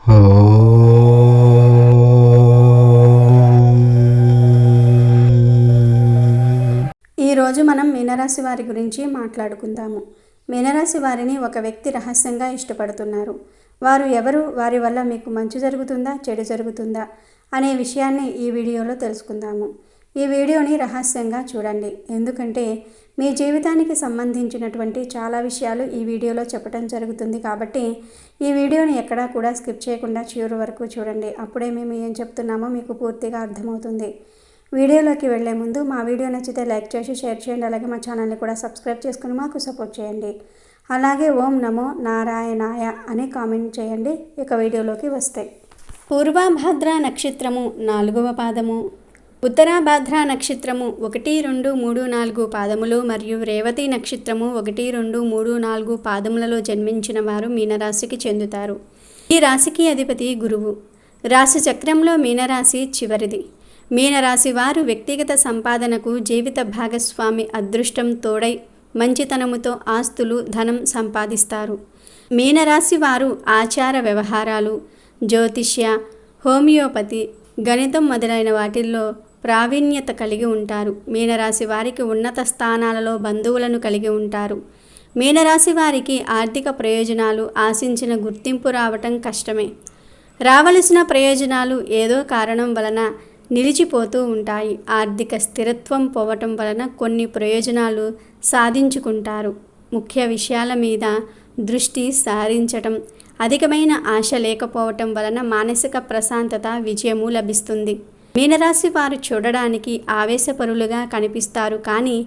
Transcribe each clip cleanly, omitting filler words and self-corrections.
ఈరోజు మనం మీనరాశి వారి గురించి మాట్లాడుకుందాము. మీనరాశి వారిని ఒక వ్యక్తి రహస్యంగా ఇష్టపడుతున్నారు. వారు ఎవరు, వారి వల్ల మీకు మంచి జరుగుతుందా, చెడు జరుగుతుందా అనే విషయాన్ని ఈ వీడియోలో తెలుసుకుందాము. ఈ వీడియోని రహస్యంగా చూడండి, ఎందుకంటే మీ జీవితానికి సంబంధించినటువంటి చాలా విషయాలు ఈ వీడియోలో చెప్పడం జరుగుతుంది. కాబట్టి ఈ వీడియోని ఎక్కడా కూడా స్కిప్ చేయకుండా చివరి వరకు చూడండి. అప్పుడే మేము ఏం చెప్తున్నామో మీకు పూర్తిగా అర్థమవుతుంది. వీడియోలోకి వెళ్లే ముందు మా వీడియో నచ్చితే లైక్ చేసి షేర్ చేయండి. అలాగే మా ఛానల్ని కూడా సబ్స్క్రైబ్ చేసుకుని మాకు సపోర్ట్ చేయండి. అలాగే ఓం నమో నారాయణాయ అని కామెంట్ చేయండి. ఇక వీడియోలోకి వస్తే, పూర్వభాద్ర నక్షత్రము 4వ పాదము, ఉత్తరాభాద్ర నక్షత్రము 1, 2, 3, 4 పాదములు మరియు రేవతి నక్షత్రము 1, 2, 3, 4 పాదములలో జన్మించిన వారు మీనరాశికి చెందుతారు. ఈ రాశికి అధిపతి గురువు. రాశి చక్రంలో మీనరాశి చివరిది. మీనరాశి వారు వ్యక్తిగత సంపాదనకు జీవిత భాగస్వామి అదృష్టం తోడై మంచితనముతో ఆస్తులు, ధనం సంపాదిస్తారు. మీనరాశి వారు ఆచార వ్యవహారాలు, జ్యోతిష్య, హోమియోపతి, గణితం మొదలైన వాటిల్లో ప్రావీణ్యత కలిగి ఉంటారు. మీనరాశి వారికి ఉన్నత స్థానాలలో బంధువులను కలిగి ఉంటారు. మీనరాశి వారికి ఆర్థిక ప్రయోజనాలు ఆశించిన గుర్తింపు రావటం కష్టమే. రావలసిన ప్రయోజనాలు ఏదో కారణం వలన నిలిచిపోతూ ఉంటాయి. ఆర్థిక స్థిరత్వం పోవటం వలన కొన్ని ప్రయోజనాలు సాధించుకుంటారు. ముఖ్య విషయాల మీద దృష్టి సారించటం, అధికమైన ఆశ లేకపోవటం వలన మానసిక ప్రశాంతత, విజయము లభిస్తుంది. మీనరాశి వారు చూడడానికి ఆవేశపరులుగా కనిపిస్తారు, కానీ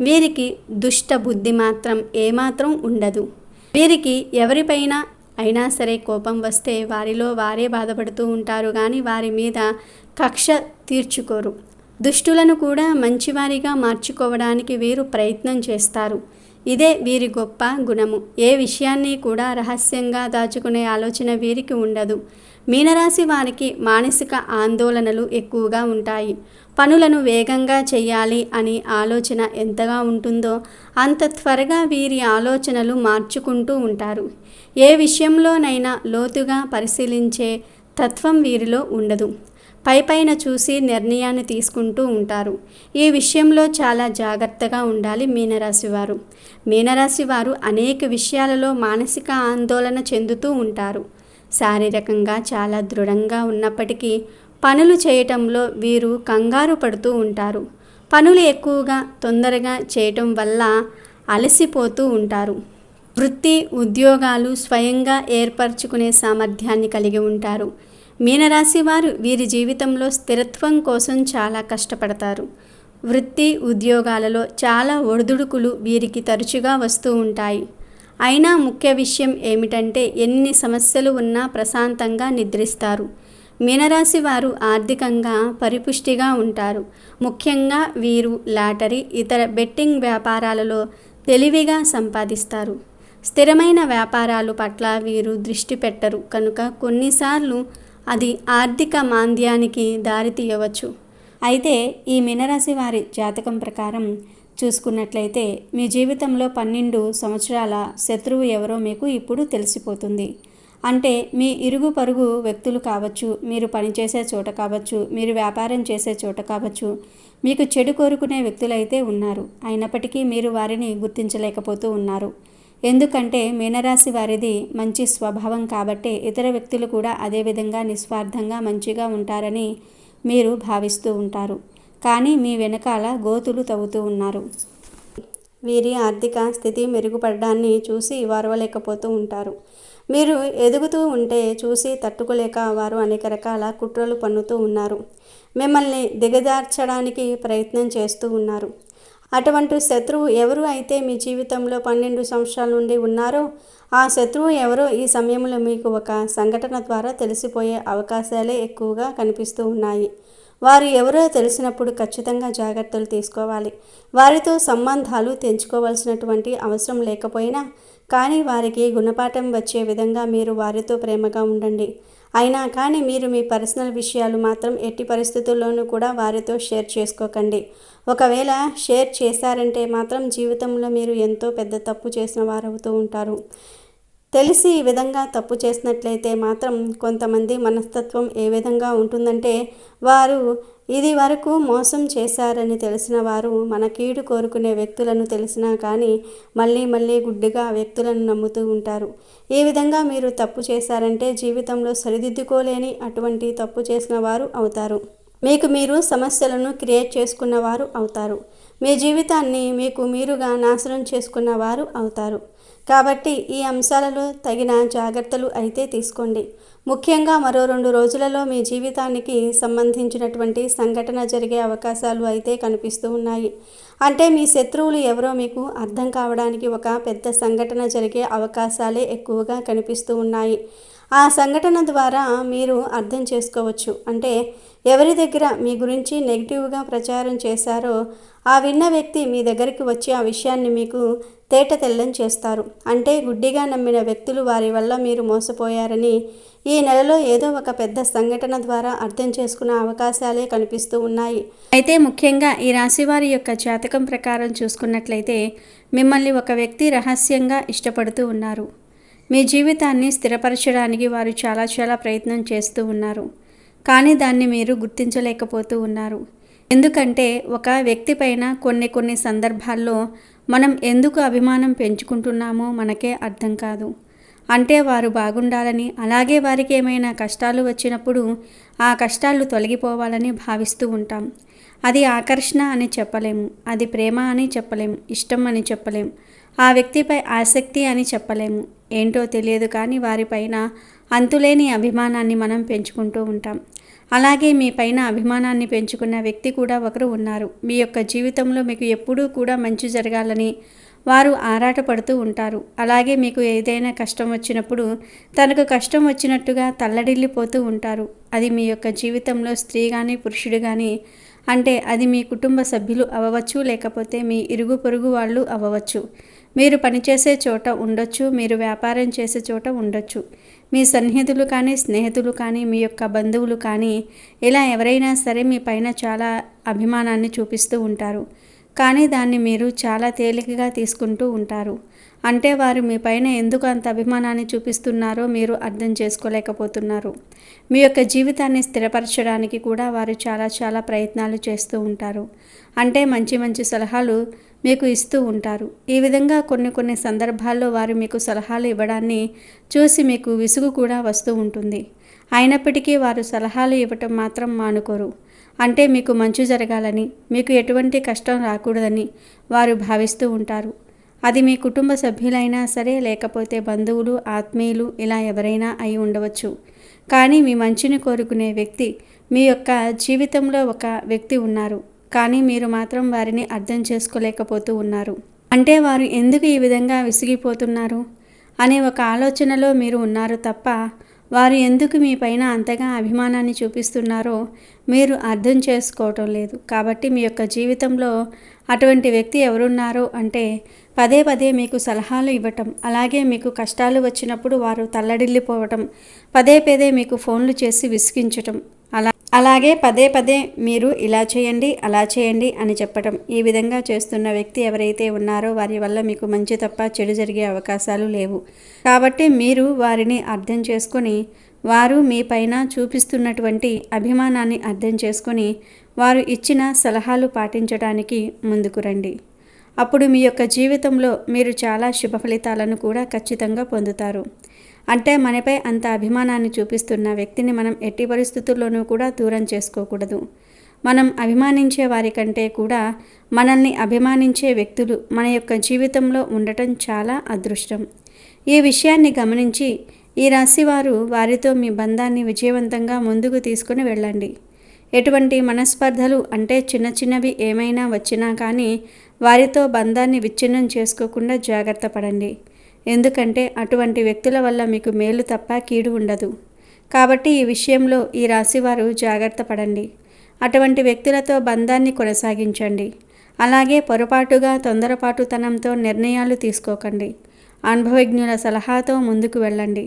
వీరికి దుష్ట బుద్ధి మాత్రం ఏమాత్రం ఉండదు. వీరికి ఎవరిపైనా అయినా సరే కోపం వస్తే వారిలో వారే బాధపడుతూ ఉంటారు, కానీ వారి మీద కక్ష తీర్చుకోరు. దుష్టులను కూడా మంచివారిగా మార్చుకోవడానికి వీరు ప్రయత్నం చేస్తారు. ఇదే వీరి గొప్ప గుణము. ఏ విషయాన్ని కూడా రహస్యంగా దాచుకునే ఆలోచన వీరికి ఉండదు. మీనరాశి వారికి మానసిక ఆందోళనలు ఎక్కువగా ఉంటాయి. పనులను వేగంగా చేయాలి అని ఆలోచన ఎంతగా ఉంటుందో అంత త్వరగా వీరి ఆలోచనలు మార్చుకుంటూ ఉంటారు. ఏ విషయంలోనైనా లోతుగా పరిశీలించే తత్వం వీరిలో ఉండదు. పైపైన చూసి నిర్ణయాన్ని తీసుకుంటూ ఉంటారు. ఈ విషయంలో చాలా జాగ్రత్తగా ఉండాలి మీనరాశి వారు. మీనరాశి వారు అనేక విషయాలలో మానసిక ఆందోళన చెందుతూ ఉంటారు. శారీరకంగా చాలా దృఢంగా ఉన్నప్పటికీ పనులు చేయటంలో వీరు కంగారు పడుతూ ఉంటారు. పనులు ఎక్కువగా తొందరగా చేయటం వల్ల అలసిపోతూ ఉంటారు. వృత్తి, ఉద్యోగాలు స్వయంగా ఏర్పరచుకునే సామర్థ్యాన్ని కలిగి ఉంటారు. మీనరాశి వారు వీరి జీవితంలో స్థిరత్వం కోసం చాలా కష్టపడతారు. వృత్తి, ఉద్యోగాలలో చాలా ఒడిదుడుకులు వీరికి తరచుగా వస్తూ ఉంటాయి. అయినా ముఖ్య విషయం ఏమిటంటే ఎన్ని సమస్యలు ఉన్నా ప్రశాంతంగా నిద్రిస్తారు. మీనరాశి వారు ఆర్థికంగా పరిపుష్టిగా ఉంటారు. ముఖ్యంగా వీరు లాటరీ, ఇతర బెట్టింగ్ వ్యాపారాలలో తెలివిగా సంపాదిస్తారు. స్థిరమైన వ్యాపారాలు పట్ల వీరు దృష్టి పెట్టరు కనుక కొన్నిసార్లు అది ఆర్థిక మాంద్యానికి దారితీయవచ్చు. అయితే ఈ మీనరాశి వారి జాతకం ప్రకారం చూసుకున్నట్లయితే మీ జీవితంలో 12 సంవత్సరాల శత్రువు ఎవరో మీకు ఇప్పుడు తెలిసిపోతుంది. అంటే మీ ఇరుగు పరుగు వ్యక్తులు కావచ్చు, మీరు పనిచేసే చోట కావచ్చు, మీరు వ్యాపారం చేసే చోట కావచ్చు, మీకు చెడు కోరుకునే వ్యక్తులైతే ఉన్నారు. అయినప్పటికీ మీరు వారిని గుర్తించలేకపోతూ ఉన్నారు. ఎందుకంటే మీనరాశి వారిది మంచి స్వభావం కాబట్టి ఇతర వ్యక్తులు కూడా అదేవిధంగా నిస్వార్థంగా మంచిగా ఉంటారని మీరు భావిస్తూ ఉంటారు. కానీ మీ వెనకాల గోతులు తవ్వుతూ ఉన్నారు. వీరి ఆర్థిక స్థితి మెరుగుపడడాన్ని చూసి వారవలేకపోతూ ఉంటారు. మీరు ఎదుగుతూ ఉంటే చూసి తట్టుకోలేక వారు అనేక రకాల కుట్రలు పన్నుతూ ఉన్నారు. మిమ్మల్ని దిగజార్చడానికి ప్రయత్నం చేస్తూ ఉన్నారు. అటువంటి శత్రువు ఎవరు అయితే మీ జీవితంలో 12 సంవత్సరాల నుండి ఉన్నారో ఆ శత్రువు ఎవరో ఈ సమయంలో మీకు ఒక సంఘటన ద్వారా తెలిసిపోయే అవకాశాలే ఎక్కువగా కనిపిస్తూ ఉన్నాయి. వారు ఎవరో తెలిసినప్పుడు ఖచ్చితంగా జాగ్రత్తలు తీసుకోవాలి. వారితో సంబంధాలు తెంచుకోవాల్సినటువంటి అవసరం లేకపోయినా కానీ వారికి గుణపాఠం వచ్చే విధంగా మీరు వారితో ప్రేమగా ఉండండి. అయినా కానీ మీరు మీ పర్సనల్ విషయాలు మాత్రం ఎట్టి పరిస్థితుల్లోనూ కూడా వారితో షేర్ చేసుకోకండి. ఒకవేళ షేర్ చేశారంటే మాత్రం జీవితంలో మీరు ఎంతో పెద్ద తప్పు చేసిన వారవుతూ ఉంటారు. తెలిసి ఈ విధంగా తప్పు చేసినట్లయితే మాత్రం కొంతమంది మనస్తత్వం ఏ విధంగా ఉంటుందంటే, వారు ఇది వరకు మోసం చేశారని తెలిసిన వారు మన కీడు కోరుకునే వ్యక్తులను తెలిసినా కానీ మళ్ళీ మళ్ళీ గుడ్డిగా వ్యక్తులను నమ్ముతూ ఉంటారు. ఈ విధంగా మీరు తప్పు చేశారంటే జీవితంలో సరిదిద్దుకోలేని అటువంటి తప్పు చేసిన వారు అవుతారు. మీకు మీరు సమస్యలను క్రియేట్ చేసుకున్నవారు అవుతారు. మీ జీవితాన్ని మీకు మీరుగా నాశనం చేసుకున్నవారు అవుతారు. కాబట్టి ఈ అంశాలలో తగిన జాగ్రత్తలు అయితే తీసుకోండి. ముఖ్యంగా మరో 2 రోజులలో మీ జీవితానికి సంబంధించినటువంటి సంఘటన జరిగే అవకాశాలు అయితే కనిపిస్తూ ఉన్నాయి. అంటే మీ శత్రువులు ఎవరో మీకు అర్థం కావడానికి ఒక పెద్ద సంఘటన జరిగే అవకాశాలే ఎక్కువగా కనిపిస్తూ ఉన్నాయి. ఆ సంఘటన ద్వారా మీరు అర్థం చేసుకోవచ్చు. అంటే ఎవరి దగ్గర మీ గురించి నెగిటివ్గా ప్రచారం చేశారో ఆ విన్న వ్యక్తి మీ దగ్గరికి వచ్చి ఆ విషయాన్ని మీకు తేట తెల్లం చేస్తారు. అంటే గుడ్డిగా నమ్మిన వ్యక్తులు వారి వల్ల మీరు మోసపోయారని ఈ నెలలో ఏదో ఒక పెద్ద సంఘటన ద్వారా అర్థం చేసుకునే అవకాశాలే కనిపిస్తూ ఉన్నాయి. అయితే ముఖ్యంగా ఈ రాశి వారి యొక్క జాతకం ప్రకారం చూసుకున్నట్లయితే మిమ్మల్ని ఒక వ్యక్తి రహస్యంగా ఇష్టపడుతూ ఉన్నారు. మీ జీవితాన్ని స్థిరపరచడానికి వారు చాలా ప్రయత్నం చేస్తూ ఉన్నారు. కానీ దాన్ని మీరు గుర్తించలేకపోతూ ఉన్నారు. ఎందుకంటే ఒక వ్యక్తి పైన కొన్ని సందర్భాల్లో మనం ఎందుకు అభిమానం పెంచుకుంటున్నామో మనకే అర్థం కాదు. అంటే వారు బాగుండాలని, అలాగే వారికి ఏమైనా కష్టాలు వచ్చినప్పుడు ఆ కష్టాలు తొలగిపోవాలని భావిస్తూ ఉంటాం. అది ఆకర్షణ అని చెప్పలేము, అది ప్రేమ అని చెప్పలేము, ఇష్టం అని చెప్పలేము, ఆ వ్యక్తిపై ఆసక్తి అని చెప్పలేము. ఏంటో తెలియదు కానీ వారిపైన అంతులేని అభిమానాన్ని మనం పెంచుకుంటూ ఉంటాం. అలాగే మీ పైన అభిమానాన్ని పెంచుకున్న వ్యక్తి కూడా ఒకరు ఉన్నారు. మీ యొక్క జీవితంలో మీకు ఎప్పుడూ కూడా మంచి జరగాలని వారు ఆరాటపడుతూ ఉంటారు. అలాగే మీకు ఏదైనా కష్టం వచ్చినప్పుడు తనకు కష్టం వచ్చినట్టుగా తల్లడిల్లిపోతూ ఉంటారు. అది మీ యొక్క జీవితంలో స్త్రీ కానీ పురుషుడు కానీ, అంటే అది మీ కుటుంబ సభ్యులు అవ్వవచ్చు, లేకపోతే మీ ఇరుగు పొరుగు వాళ్ళు అవ్వవచ్చు, మీరు పనిచేసే చోట ఉండొచ్చు, మీరు వ్యాపారం చేసే చోట ఉండొచ్చు, మీ సన్నిహితులు కానీ స్నేహితులు కానీ మీ యొక్క బంధువులు కానీ, ఇలా ఎవరైనా సరే మీ పైన చాలా అభిమానాన్ని చూపిస్తూ ఉంటారు. కానీ దాన్ని మీరు చాలా తేలికగా తీసుకుంటూ ఉంటారు. అంటే వారు మీ పైన ఎందుకు అంత అభిమానాన్ని చూపిస్తున్నారో మీరు అర్థం చేసుకోలేకపోతున్నారు. మీ యొక్క జీవితాన్ని స్థిరపరచడానికి కూడా వారు చాలా ప్రయత్నాలు చేస్తూ ఉంటారు. అంటే మంచి సలహాలు మీకు ఇస్తూ ఉంటారు. ఈ విధంగా కొన్ని సందర్భాల్లో వారు మీకు సలహాలు ఇవ్వడాన్ని చూసి మీకు విసుగు కూడా వస్తూ ఉంటుంది. అయినప్పటికీ వారు సలహాలు ఇవ్వటం మాత్రం మానుకోరు. అంటే మీకు మంచి జరగాలని, మీకు ఎటువంటి కష్టం రాకూడదని వారు భావిస్తూ ఉంటారు. అది మీ కుటుంబ సభ్యులైనా సరే, లేకపోతే బంధువులు, ఆత్మీయులు, ఇలా ఎవరైనా అయి ఉండవచ్చు. కానీ మీ మంచిని కోరుకునే వ్యక్తి మీ యొక్క జీవితంలో ఒక వ్యక్తి ఉన్నారు. కానీ మీరు మాత్రం వారిని అర్థం చేసుకోలేకపోతూ ఉన్నారు. అంటే వారు ఎందుకు ఈ విధంగా విసిగిపోతున్నారు అనే ఒక ఆలోచనలో మీరు ఉన్నారు తప్ప వారు ఎందుకు మీ పైన అంతగా అభిమానాన్ని చూపిస్తున్నారో మీరు అర్థం చేసుకోవటం లేదు. కాబట్టి మీ యొక్క జీవితంలో అటువంటి వ్యక్తి ఎవరున్నారో అంటే పదే మీకు సలహాలు ఇవ్వటం, అలాగే మీకు కష్టాలు వచ్చినప్పుడు వారు తల్లడిల్లిపోవటం, పదే మీకు ఫోన్లు చేసి విసిగించటం, అలాగే పదే మీరు ఇలా చేయండి అలా చేయండి అని చెప్పటం. ఈ విధంగా చేస్తున్న వ్యక్తి ఎవరైతే ఉన్నారో వారి వల్ల మీకు మంచి తప్ప చెడు జరిగే అవకాశాలు లేవు. కాబట్టి మీరు వారిని అర్థం చేసుకొని, వారు మీ పైన చూపిస్తున్నటువంటి అభిమానాన్ని అర్థం చేసుకొని వారు ఇచ్చిన సలహాలు పాటించడానికి ముందుకు రండి. అప్పుడు మీ యొక్క జీవితంలో మీరు చాలా శుభ ఫలితాలను కూడా ఖచ్చితంగా పొందుతారు. అంటే మనపై అంత అభిమానాన్ని చూపిస్తున్న వ్యక్తిని మనం ఎట్టి పరిస్థితుల్లోనూ కూడా దూరం చేసుకోకూడదు. మనం అభిమానించే వారి కంటే కూడా మనల్ని అభిమానించే వ్యక్తులు మన యొక్క జీవితంలో ఉండటం చాలా అదృష్టం. ఈ విషయాన్ని గమనించి ఈ రాశివారు వారితో మీ బంధాన్ని విజయవంతంగా ముందుకు తీసుకుని వెళ్ళండి. ఎటువంటి మనస్పర్ధలు అంటే చిన్నవి ఏమైనా వచ్చినా కానీ వారితో బంధాన్ని విచ్ఛిన్నం చేసుకోకుండా జాగ్రత్త పడండి. ఎందుకంటే అటువంటి వ్యక్తుల వల్ల మీకు మేలు తప్ప కీడు ఉండదు. కాబట్టి ఈ విషయంలో ఈ రాశివారు జాగ్రత్త పడండి. అటువంటి వ్యక్తులతో బంధాన్ని కొనసాగించండి. అలాగే పొరపాటుగా తొందరపాటుతనంతో నిర్ణయాలు తీసుకోకండి. అనుభవజ్ఞుల సలహాతో ముందుకు వెళ్ళండి.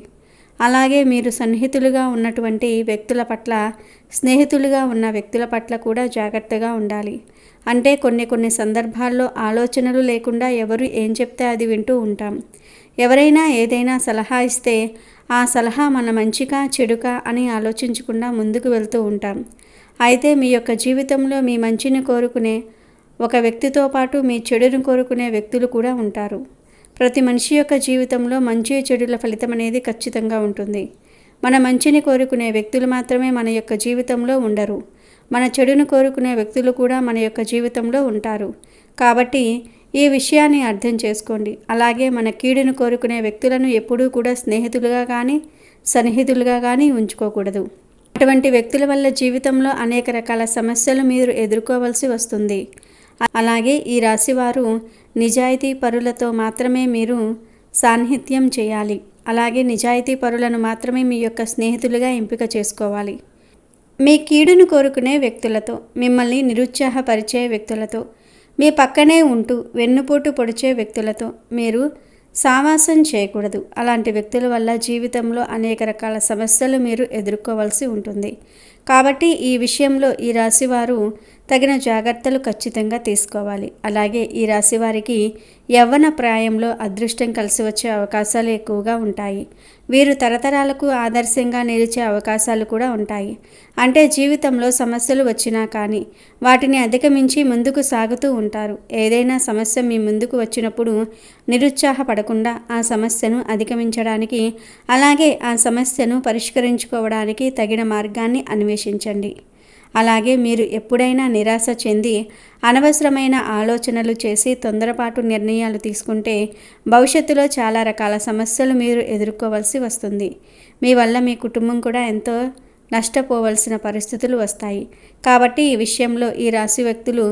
అలాగే మీరు సన్నిహితులుగా ఉన్నటువంటి వ్యక్తుల పట్ల, స్నేహితులుగా ఉన్న వ్యక్తుల పట్ల కూడా జాగ్రత్తగా ఉండాలి. అంటే కొన్ని సందర్భాల్లో ఆలోచనలు లేకుండా ఎవరు ఏం చెప్తే అది వింటూ ఉంటాం. ఎవరైనా ఏదైనా సలహా ఇస్తే ఆ సలహా మన మంచికా చెడుకా అని ఆలోచించకుండా ముందుకు వెళ్తూ ఉంటాం. అయితే మీ యొక్క జీవితంలో మీ మంచిని కోరుకునే ఒక వ్యక్తితో పాటు మీ చెడును కోరుకునే వ్యక్తులు కూడా ఉంటారు. ప్రతి మనిషి యొక్క జీవితంలో మంచి చెడుల ఫలితం అనేది ఖచ్చితంగా ఉంటుంది. మన మంచిని కోరుకునే వ్యక్తులు మాత్రమే మన యొక్క జీవితంలో ఉండరు. మన చెడును కోరుకునే వ్యక్తులు కూడా మన యొక్క జీవితంలో ఉంటారు. కాబట్టి ఈ విషయాన్ని అర్థం చేసుకోండి. అలాగే మన కీడును కోరుకునే వ్యక్తులను ఎప్పుడూ కూడా స్నేహితులుగా కానీ సన్నిహితులుగా కానీ ఉంచుకోకూడదు. అటువంటి వ్యక్తుల వల్ల జీవితంలో అనేక రకాల సమస్యలు మీరు ఎదుర్కోవాల్సి వస్తుంది. అలాగే ఈ రాశివారు నిజాయితీ పరులతో మాత్రమే మీరు సాన్నిహిత్యం చేయాలి. అలాగే నిజాయితీ పరులను మాత్రమే మీ యొక్క స్నేహితులుగా ఎంపిక చేసుకోవాలి. మీ కీడును కోరుకునే వ్యక్తులతో, మిమ్మల్ని నిరుత్సాహపరిచే వ్యక్తులతో, మీ పక్కనే ఉంటూ వెన్నుపోటు పొడిచే వ్యక్తులతో మీరు సావాసం చేయకూడదు. అలాంటి వ్యక్తుల వల్ల జీవితంలో అనేక రకాల సమస్యలు మీరు ఎదుర్కోవాల్సి ఉంటుంది. కాబట్టి ఈ విషయంలో ఈ రాశివారు తగిన జాగ్రత్తలు ఖచ్చితంగా తీసుకోవాలి. అలాగే ఈ రాశివారికి యవ్వన ప్రాయంలో అదృష్టం కలిసి వచ్చే అవకాశాలు ఎక్కువగా ఉంటాయి. వీరు తరతరాలకు ఆదర్శంగా నిలిచే అవకాశాలు కూడా ఉంటాయి. అంటే జీవితంలో సమస్యలు వచ్చినా కానీ వాటిని అధిగమించి ముందుకు సాగుతూ ఉంటారు. ఏదైనా సమస్య మీ ముందుకు వచ్చినప్పుడు నిరుత్సాహపడకుండా ఆ సమస్యను అధిగమించడానికి, అలాగే ఆ సమస్యను పరిష్కరించుకోవడానికి తగిన మార్గాన్ని అన్వేషించండి. అలాగే మీరు ఎప్పుడైనా నిరాశ చెంది అనవసరమైన ఆలోచనలు చేసి తొందరపాటు నిర్ణయాలు తీసుకుంటే భవిష్యత్తులో చాలా రకాల సమస్యలు మీరు ఎదుర్కోవాల్సి వస్తుంది. మీ వల్ల మీ కుటుంబం కూడా ఎంతో నష్టపోవలసిన పరిస్థితులు వస్తాయి. కాబట్టి ఈ విషయంలో ఈ రాశి వ్యక్తులు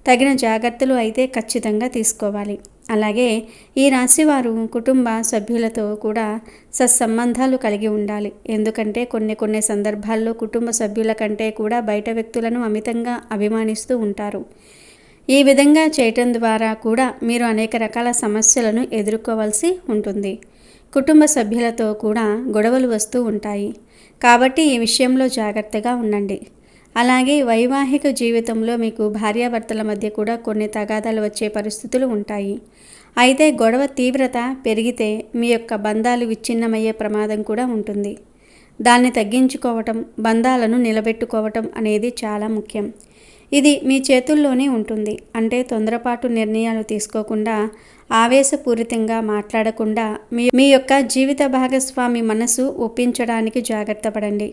తగిన జాగ్రత్తలు అయితే ఖచ్చితంగా తీసుకోవాలి. అలాగే ఈ రాశివారు కుటుంబ సభ్యులతో కూడా సత్సంబంధాలు కలిగి ఉండాలి. ఎందుకంటే కొన్ని సందర్భాల్లో కుటుంబ సభ్యుల కంటే కూడా బయట వ్యక్తులను అమితంగా అభిమానిస్తూ ఉంటారు. ఈ విధంగా చేయటం ద్వారా కూడా మీరు అనేక రకాల సమస్యలను ఎదుర్కోవాల్సి ఉంటుంది. కుటుంబ సభ్యులతో కూడా గొడవలు వస్తూ ఉంటాయి. కాబట్టి ఈ విషయంలో జాగ్రత్తగా ఉండండి. అలాగే వైవాహిక జీవితంలో మీకు భార్యాభర్తల మధ్య కూడా కొన్ని తగాదాలు వచ్చే పరిస్థితులు ఉంటాయి. అయితే గొడవ తీవ్రత పెరిగితే మీ యొక్క బంధాలు విచ్ఛిన్నమయ్యే ప్రమాదం కూడా ఉంటుంది. దాన్ని తగ్గించుకోవటం, బంధాలను నిలబెట్టుకోవటం అనేది చాలా ముఖ్యం. ఇది మీ చేతుల్లోనే ఉంటుంది. అంటే తొందరపాటు నిర్ణయాలు తీసుకోకుండా, ఆవేశపూరితంగా మాట్లాడకుండా మీ యొక్క జీవిత భాగస్వామి మనసు ఒప్పించడానికి జాగ్రత్త పడండి.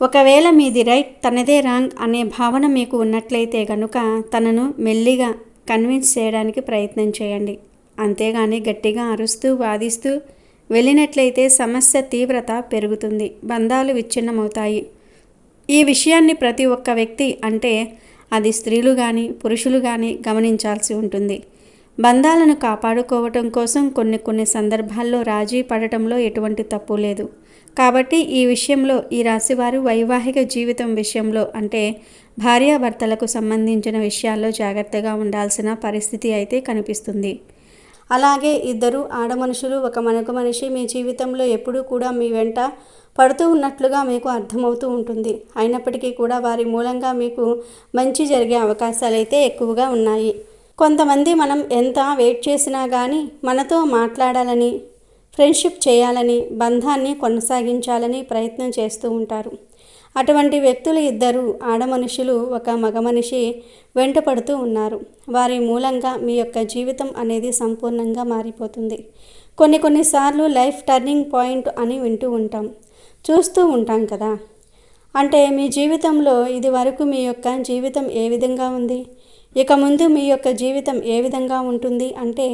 ఒకవేళ మీది రైట్, తనదే రాంగ్ అనే భావన మీకు ఉన్నట్లయితే కనుక తనను మెల్లిగా కన్విన్స్ చేయడానికి ప్రయత్నం చేయండి. అంతేగాని గట్టిగా అరుస్తూ వాదిస్తూ వెళ్ళినట్లయితే సమస్య తీవ్రత పెరుగుతుంది, బంధాలు విచ్ఛిన్నమవుతాయి. ఈ విషయాన్ని ప్రతి ఒక్క వ్యక్తి, అంటే అది స్త్రీలు కానీ పురుషులు కానీ గమనించాల్సి ఉంటుంది. బంధాలను కాపాడుకోవటం కోసం కొన్ని సందర్భాల్లో రాజీ పడటంలో ఎటువంటి తప్పు లేదు. కాబట్టి ఈ విషయంలో ఈ రాశివారు వైవాహిక జీవితం విషయంలో, అంటే భార్యాభర్తలకు సంబంధించిన విషయాల్లో జాగ్రత్తగా ఉండాల్సిన పరిస్థితి అయితే కనిపిస్తుంది. అలాగే ఇద్దరు ఆడమనుషులు ఒక మగ మనిషి మీ జీవితంలో ఎప్పుడూ కూడా మీ వెంట పడుతూ ఉన్నట్లుగా మీకు అర్థమవుతూ ఉంటుంది. అయినప్పటికీ కూడా వారి మూలంగా మీకు మంచి జరిగే అవకాశాలు అయితే ఎక్కువగా ఉన్నాయి. కొంతమంది మనం ఎంత వెయిట్ చేసినా కానీ మనతో మాట్లాడాలని, ఫ్రెండ్షిప్ చేయాలని, బంధాన్ని కొనసాగించాలని ప్రయత్నం చేస్తూ ఉంటారు. అటువంటి వ్యక్తులు ఇద్దరు ఆడమనుషులు ఒక మగ మనిషి వెంట పడుతూ ఉన్నారు. వారి మూలంగా మీ యొక్క జీవితం అనేది సంపూర్ణంగా మారిపోతుంది. కొన్నిసార్లు లైఫ్ టర్నింగ్ పాయింట్ అని వింటూ ఉంటాం, చూస్తూ ఉంటాం కదా. అంటే మీ జీవితంలో ఇది వరకు మీ యొక్క జీవితం ఏ విధంగా ఉంది, ఇక ముందు మీ యొక్క జీవితం ఏ విధంగా ఉంటుంది అంటే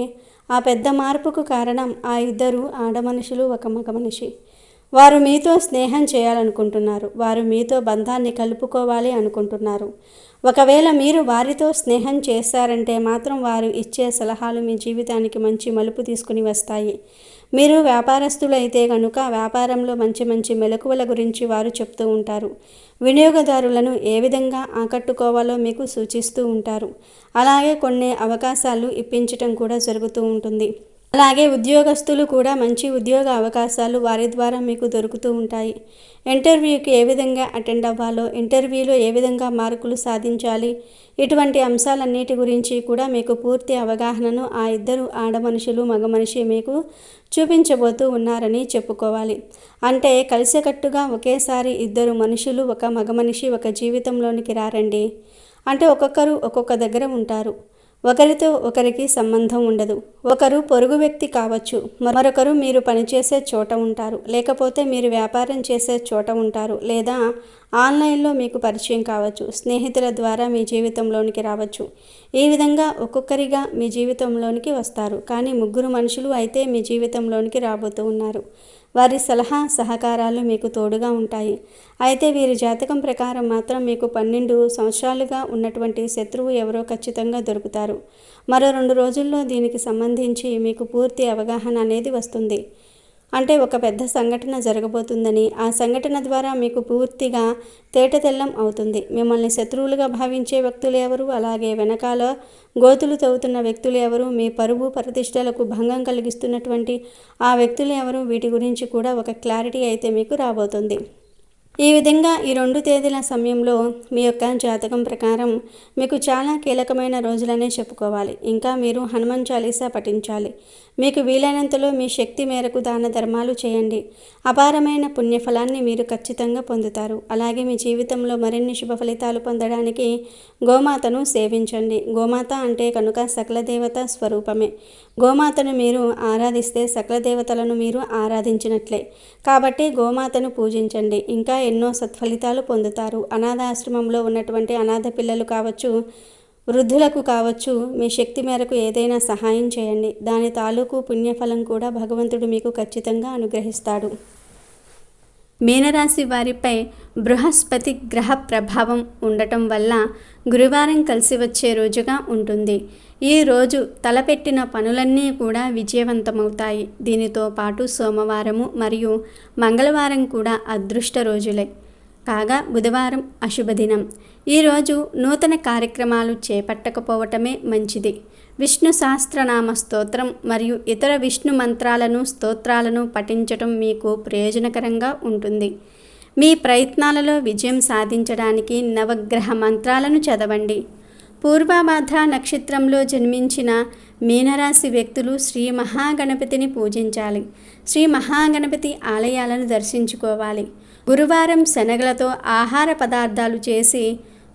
ఆ పెద్ద మార్పుకు కారణం ఆ ఇద్దరు ఆడమనుషులు ఒక మగ మనిషి. వారు మీతో స్నేహం చేయాలనుకుంటున్నారు. వారు మీతో బంధాన్ని కలుపుకోవాలి అనుకుంటున్నారు. ఒకవేళ మీరు వారితో స్నేహం చేస్తారంటే మాత్రం వారు ఇచ్చే సలహాలు మీ జీవితానికి మంచి మలుపు తీసుకుని వస్తాయి. మీరు వ్యాపారస్తులైతే కనుక వ్యాపారంలో మంచి మెలకువల గురించి వారు చెప్తూ ఉంటారు. వినియోగదారులను ఏ విధంగా ఆకట్టుకోవాలో మీకు సూచిస్తూ ఉంటారు. అలాగే కొన్ని అవకాశాలు ఇప్పించటం కూడా జరుగుతూ ఉంటుంది. అలాగే ఉద్యోగస్తులు కూడా మంచి ఉద్యోగ అవకాశాలు వారి ద్వారా మీకు దొరుకుతూ ఉంటాయి. ఇంటర్వ్యూకి ఏ విధంగా అటెండ్ అవ్వాలో, ఇంటర్వ్యూలో ఏ విధంగా మార్కులు సాధించాలి, ఇటువంటి అంశాలన్నిటి గురించి కూడా మీకు పూర్తి అవగాహనను ఆ ఇద్దరు ఆడ మనుషులు మగ మనిషి మీకు చూపించబోతూ ఉన్నారని చెప్పుకోవాలి. అంటే కలిసికట్టుగా ఒకేసారి ఇద్దరు మనుషులు, ఒక మగ మనిషి ఒక జీవితంలోనికి రారండి. అంటే ఒక్కొక్కరు ఒక్కొక్క దగ్గర ఉంటారు. ఒకరితో ఒకరికి సంబంధం ఉండదు. ఒకరు పొరుగు వ్యక్తి కావచ్చు, మరొకరు మీరు పనిచేసే చోట ఉంటారు, లేకపోతే మీరు వ్యాపారం చేసే చోట ఉంటారు, లేదా ఆన్లైన్లో మీకు పరిచయం కావచ్చు, స్నేహితుల ద్వారా మీ జీవితంలోనికి రావచ్చు. ఈ విధంగా ఒక్కొక్కరిగా మీ జీవితంలోనికి వస్తారు. కానీ ముగ్గురు మనుషులు అయితే మీ జీవితంలోనికి రాబోతూ ఉన్నారు. వారి సలహా సహకారాలు మీకు తోడుగా ఉంటాయి. అయితే వీరి జాతకం ప్రకారం మాత్రం మీకు 12 సంవత్సరాలుగా ఉన్నటువంటి శత్రువు ఎవరో ఖచ్చితంగా దొరుకుతారు. మరో 2 రోజుల్లో దీనికి సంబంధించి మీకు పూర్తి అవగాహన అనేది వస్తుంది. అంటే ఒక పెద్ద సంఘటన జరగబోతుందని, ఆ సంఘటన ద్వారా మీకు పూర్తిగా తేటతెల్లం అవుతుంది. మిమ్మల్ని శత్రువులుగా భావించే వ్యక్తులు ఎవరు, అలాగే వెనకాల గోతులు తవ్వుతున్న వ్యక్తులు ఎవరు, మీ పరువు ప్రతిష్టలకు భంగం కలిగిస్తున్నటువంటి ఆ వ్యక్తులు ఎవరు, వీటి గురించి కూడా ఒక క్లారిటీ అయితే మీకు రాబోతుంది. ఈ విధంగా ఈ 2 తేదీల సమయంలో మీ యొక్క జాతకం ప్రకారం మీకు చాలా కీలకమైన రోజులనే చెప్పుకోవాలి. ఇంకా మీరు హనుమాన్ చాలీసా పఠించాలి. మీకు వీలైనంతలో మీ శక్తి మేరకు దాన ధర్మాలు చేయండి. అపారమైన పుణ్యఫలాన్ని మీరు ఖచ్చితంగా పొందుతారు. అలాగే మీ జీవితంలో మరిన్ని శుభ ఫలితాలు పొందడానికి గోమాతను సేవించండి. గోమాత అంటే కనుక సకల దేవత స్వరూపమే. గోమాతను మీరు ఆరాధిస్తే సకల దేవతలను మీరు ఆరాధించినట్లే. కాబట్టి గోమాతను పూజించండి. ఇంకా ఎన్నో సత్ఫలితాలు పొందుతారు. అనాథాశ్రమంలో ఉన్నటువంటి అనాథ పిల్లలు కావచ్చు, వృద్ధులకు కావచ్చు, మీ శక్తి మేరకు ఏదైనా సహాయం చేయండి. దాని తాలూకు పుణ్యఫలం కూడా భగవంతుడు మీకు ఖచ్చితంగా అనుగ్రహిస్తాడు. మీనరాశి వారిపై బృహస్పతి గ్రహ ప్రభావం ఉండటం వల్ల గురువారం కలిసి వచ్చే రోజుగా ఉంటుంది. ఈ రోజు తలపెట్టిన పనులన్నీ కూడా విజయవంతమవుతాయి. దీనితో పాటు సోమవారము మరియు మంగళవారం కూడా అదృష్ట రోజులే. కాగా బుధవారం అశుభదినం. ఈరోజు నూతన కార్యక్రమాలు చేపట్టకపోవటమే మంచిది. విష్ణు సహస్రనామ స్తోత్రం మరియు ఇతర విష్ణు మంత్రాలను స్తోత్రాలను పఠించటం మీకు ప్రయోజనకరంగా ఉంటుంది. మీ ప్రయత్నాలలో విజయం సాధించడానికి నవగ్రహ మంత్రాలను చదవండి. పూర్వభాద్ర నక్షత్రంలో జన్మించిన మీనరాశి వ్యక్తులు శ్రీ మహాగణపతిని పూజించాలి. శ్రీ మహాగణపతి ఆలయాలను దర్శించుకోవాలి. గురువారం శనగలతో ఆహార పదార్థాలు చేసి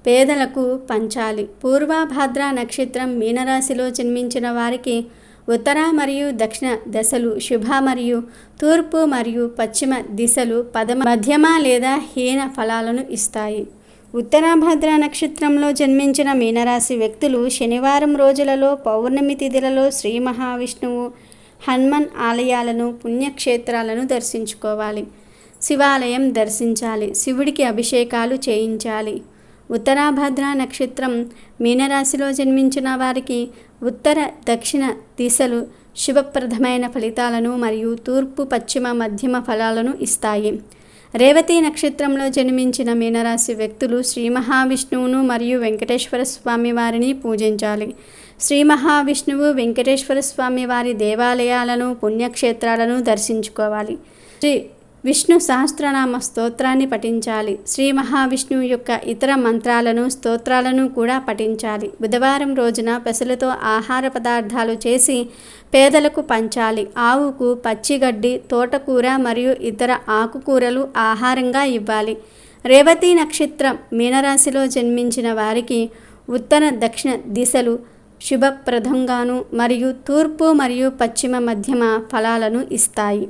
పేదలకు పంచాలి. పూర్వభాద్ర నక్షత్రం మీనరాశిలో జన్మించిన వారికి ఉత్తర మరియు దక్షిణ దశలు శుభ మరియు తూర్పు మరియు పశ్చిమ దిశలు మధ్యమ లేదా హీన ఫలాలను ఇస్తాయి. ఉత్తరాభద్ర నక్షత్రంలో జన్మించిన మీనరాశి వ్యక్తులు శనివారం రోజులలో పౌర్ణమి తిథులలో శ్రీ మహావిష్ణువు హనుమాన్ ఆలయాలను పుణ్యక్షేత్రాలను దర్శించుకోవాలి. శివాలయం దర్శించాలి. శివుడికి అభిషేకాలు చేయించాలి. ఉత్తరాభద్ర నక్షత్రం మీనరాశిలో జన్మించిన వారికి ఉత్తర దక్షిణ దిశలు శుభప్రదమైన ఫలితాలను మరియు తూర్పు పశ్చిమ మధ్యమ ఫలాలను ఇస్తాయి. రేవతి నక్షత్రంలో జన్మించిన మీనరాశి వ్యక్తులు శ్రీ మహావిష్ణువును మరియు వెంకటేశ్వర స్వామి వారిని పూజించాలి. శ్రీ మహావిష్ణువు వెంకటేశ్వర స్వామి వారి దేవాలయాలను పుణ్యక్షేత్రాలను దర్శించుకోవాలి. శ్రీ విష్ణు సహస్రనామ స్తోత్రాన్ని పఠించాలి. శ్రీ మహావిష్ణువు యొక్క ఇతర మంత్రాలను స్తోత్రాలను కూడా పఠించాలి. బుధవారం రోజున పెసలతో ఆహార పదార్థాలు చేసి పేదలకు పంచాలి. ఆవుకు పచ్చిగడ్డి, తోటకూర మరియు ఇతర ఆకుకూరలు ఆహారంగా ఇవ్వాలి. రేవతి నక్షత్రం మీనరాశిలో జన్మించిన వారికి ఉత్తర దక్షిణ దిశలు శుభప్రదంగాను మరియు తూర్పు మరియు పశ్చిమ మధ్యమ ఫలాలను ఇస్తాయి.